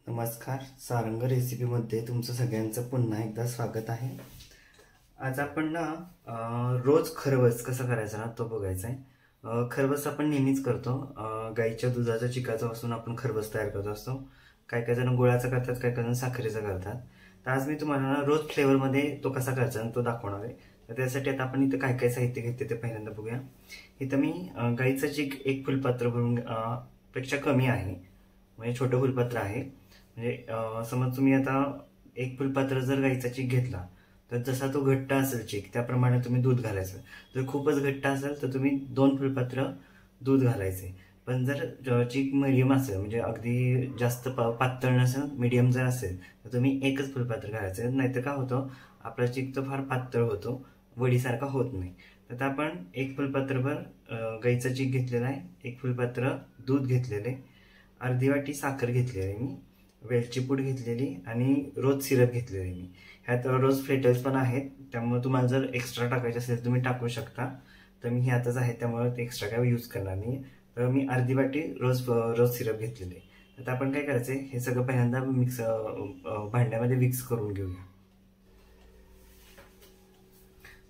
नमस्कार, सारंग रेसिपीमध्ये तुमचं सगळ्यांचं पुन्हा एकदा स्वागत आहे। आज आपण ना रोज खरवस कसं करायचं ना तो बघायचा आहे। खरवस आपण नेहमीच करतो, गाईच्या दुधाच्या चिकापासून आपण खरवस तयार करत असतो। काय काय जण गुळाचा करतात, काय काय जण साखरेचा करतात। तर आज मी तुम्हाला ना रोज फ्लेवरमध्ये तो कसा करायचा तो दाखवणार आहे। तर त्यासाठी आता आपण इथं काय काय साहित्य घेतले ते पहिल्यांदा बघूया। इथं मी गाईचं चीक एक फुलपात्र भरून पेक्षा कमी आहे, म्हणजे छोटं फुलपात्र आहे। म्हणजे समज तुम्ही आता एक फुलपात्र जर गाईचा चीक घेतला तर जसा तो घट्ट असेल चीक त्याप्रमाणे तुम्ही दूध घालायचं। जर खूपच घट्ट असेल तर तुम्ही 2 फुलपात्र दूध घालायचे। पण जर चीक मीडियम असेल, म्हणजे अगदी जास्त पातळ नसेल, मीडियम जर असेल तर तुम्ही एकच फुलपात्र घालायचं। नाहीतर काय होतं, आपला चीक तो फार पातळ होतो, वडीसारखा होत नाही। तर आपण एक फुलपात्रभर गाईचा चीक घेतलेला आहे, एक फुलपात्र दूध घेतलेले, अर्धी वाटी साखर घेतलेली मी, वेलची पूड घेतलेली आणि रोज सिरप घेतलेली मी। ह्यात रोज फ्लेटर्स पण आहेत, त्यामुळे तुम्हाला जर एक्स्ट्रा टाकायचे असेल तुम्ही टाकू शकता। तर मी ह्यातच आहे त्यामुळे ते एक्स्ट्रा काय यूज करणार नाही। तर मी अर्धी वाटी रोज सिरप घेतलेले। आता आपण काय करायचंय, हे सगळं पहिल्यांदा भांड्यामध्ये मिक्स करून घेऊया।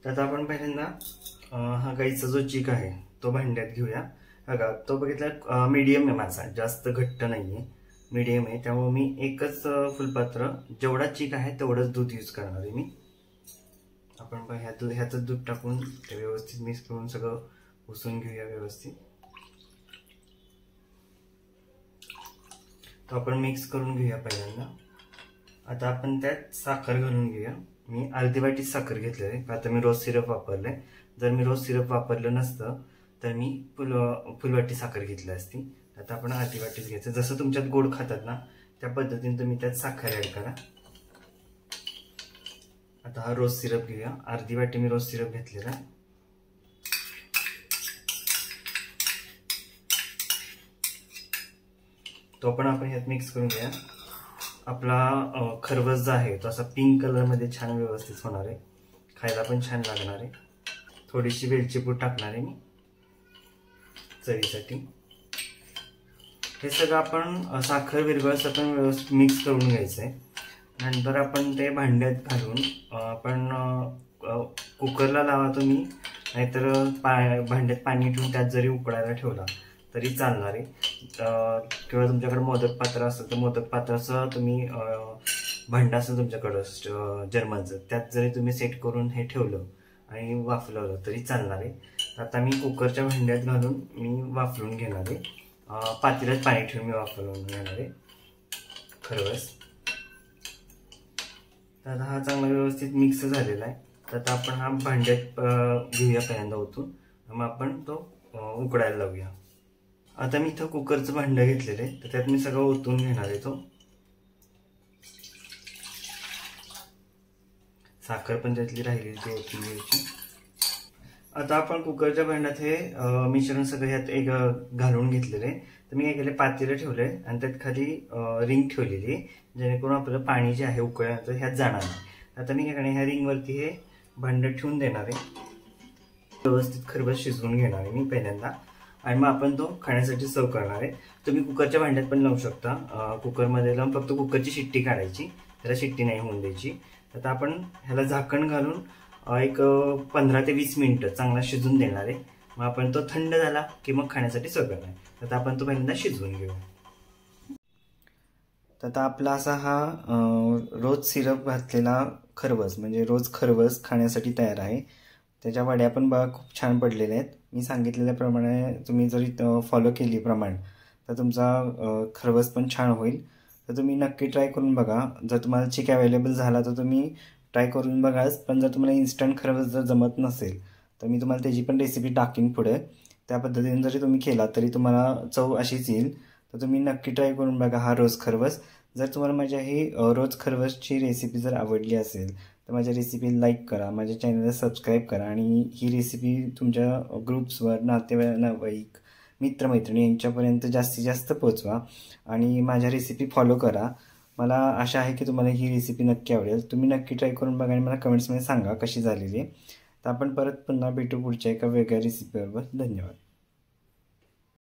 तर आता आपण पहिल्यांदा हा गाईचा जो चीक आहे तो भांड्यात घेऊया। बघा, तो बघितला मीडियम आहे माझा, जास्त घट्ट नाहीये, मीडियम आहे। त्यामुळे मी एकच फुलपात्र, जेवढा चीक आहे तेवढंच दूध यूज करणार आहे मी। आपण ह्यातच दूध टाकून ते व्यवस्थित मिक्स करून सगळं पुसून घेऊया व्यवस्थित। तो आपण मिक्स करून घेऊया पहिल्यांदा। आता आपण त्यात साखर घालून घेऊया। मी अर्धी वाटी साखर घेतलेली आहे, आता मी रोज सिरप वापरले। जर मी रोज सिरप वापरलं नसतं तर मी फुलवाटी साखर घेतली असती। आता आपण अर्धी वाटीच घ्यायचं, जसं तुमच्यात गोड खातात ना त्या पद्धतीने तुम्ही त्यात साखर ऍड करा। आता हा रोज सिरप घेऊया, अर्धी वाटी मी रोज सिरप घेतलेला आहे। तो पण आपण ह्यात मिक्स करून घेऊया। आपला खरवस जो आहे तो असा पिंक कलर मध्ये छान व्यवस्थित होणार आहे, खायला पण छान लागणार आहे। थोडीशी वेलची पूड टाकणार आहे मी चवीसाठी। हे सगळं आपण साखर विरघळस आपण व्यवस्थित मिक्स करून घ्यायचंय। नंतर आपण ते भांड्यात घालून आपण कुकरला लावा तुम्ही, नाहीतर भांड्यात पाणी ठेवून त्यात जरी उकळायला ठेवला तरी चालणार आहे। किंवा तुमच्याकडे मोदक पात्र असेल तर मोदक पात्राचं तुम्ही भांडं असेल तुमच्याकडं जर्मनचं, त्यात जरी तुम्ही सेट करून हे ठेवलं आणि वाफलवलं तरी चालणार आहे। आता मी कुकरच्या भांड्यात घालून मी वाफलून घेणार आहे, पातेल्यात पाणी ठेवून मी वाफलवून घेणार आहे खरवस। तर हा चांगला व्यवस्थित मिक्स झालेला आहे। तर आता आपण हा भांड्यात घेऊया पहिल्यांदा ओतून, मग आपण तो उकडायला लावूया। आता मी इथं कुकरचं भांडं घेतलेलं आहे, तर त्यात मी सगळं ओतून घेणार आहे। तो साखर पण त्यातली राहिलेली ती ओतून घ्यायची। आता आपण कुकरच्या भांड्यात हे मिश्रण सगळं ह्यात एक घालून घेतलेले। तर मी काय केले, पातेलं ठेवले आणि त्यात खाली रिंग ठेवलेली, जेणेकरून आपलं पाणी जे आहे उकळल्यानंतर ह्यात जाणार नाही। आता मी काय करणार, ह्या रिंग वरती हे भांडं ठेवून देणार आहे, व्यवस्थित खरवस शिजवून घेणार आहे मी पहिल्यांदा, आणि मग आपण तो खाण्यासाठी सर्व करणार आहे। तुम्ही कुकरच्या भांड्यात पण लावू शकता, कुकरमध्ये लावून फक्त कुकरची शिट्टी काढायची, त्याला शिट्टी नाही होऊन द्यायची। आता आपण ह्याला झाकण घालून एक 15 ते 20 मिनिटं चांगला शिजून देणार आहे। मग आपण तो थंड झाला की मग खाण्यासाठी सर्व करणार आहे। आता आपण तो पहिल्यांदा शिजवून घेऊया। तर आता आपला असा हा रोज सिरप घातलेला खरवस, म्हणजे रोज खरवस खाण्यासाठी तयार आहे। त्याच्या वड्या पण बघा खूप छान पडलेल्या आहेत। मी सांगितलेल्याप्रमाणे तुम्ही जरी फॉलो केली प्रमाण तर तुमचा खरवस पण छान होईल। तर तुम्ही नक्की ट्राय करून बघा। जर तुम्हाला चीक अवेलेबल झाला तर तुम्ही ट्राय करून बघाच, पण जर तुम्हाला इन्स्टंट खरवस जर जमत नसेल तर मी तुम्हाला त्याची पण रेसिपी टाकीन पुढे, त्या पद्धतीने जरी तुम्ही केला तरी तुम्हाला चव अशीच येईल। तर तुम्ही नक्की ट्राय करून बघा हा रोज खरवस। जर तुम्हाला माझ्या ही रोज खरवसची रेसिपी जर आवडली असेल तर माझ्या रेसिपी लाईक करा, माझ्या चॅनलला सबस्क्राईब करा, आणि ही रेसिपी तुमच्या ग्रुप्सवर, नातेवाईक, मित्रमैत्रिणी यांच्यापर्यंत जास्तीत जास्त पोहोचवा, आणि माझ्या रेसिपी फॉलो करा। मला आशा आहे की तुम्हाला ही रेसिपी नक्की आवडेल। तुम्ही नक्की ट्राय करून बघा आणि मला कमेंट्समध्ये सांगा कशी झालेली आहे। तर आपण परत पुन्हा भेटू पुढच्या एका वेगळ्या रेसिपीबरोबर। धन्यवाद।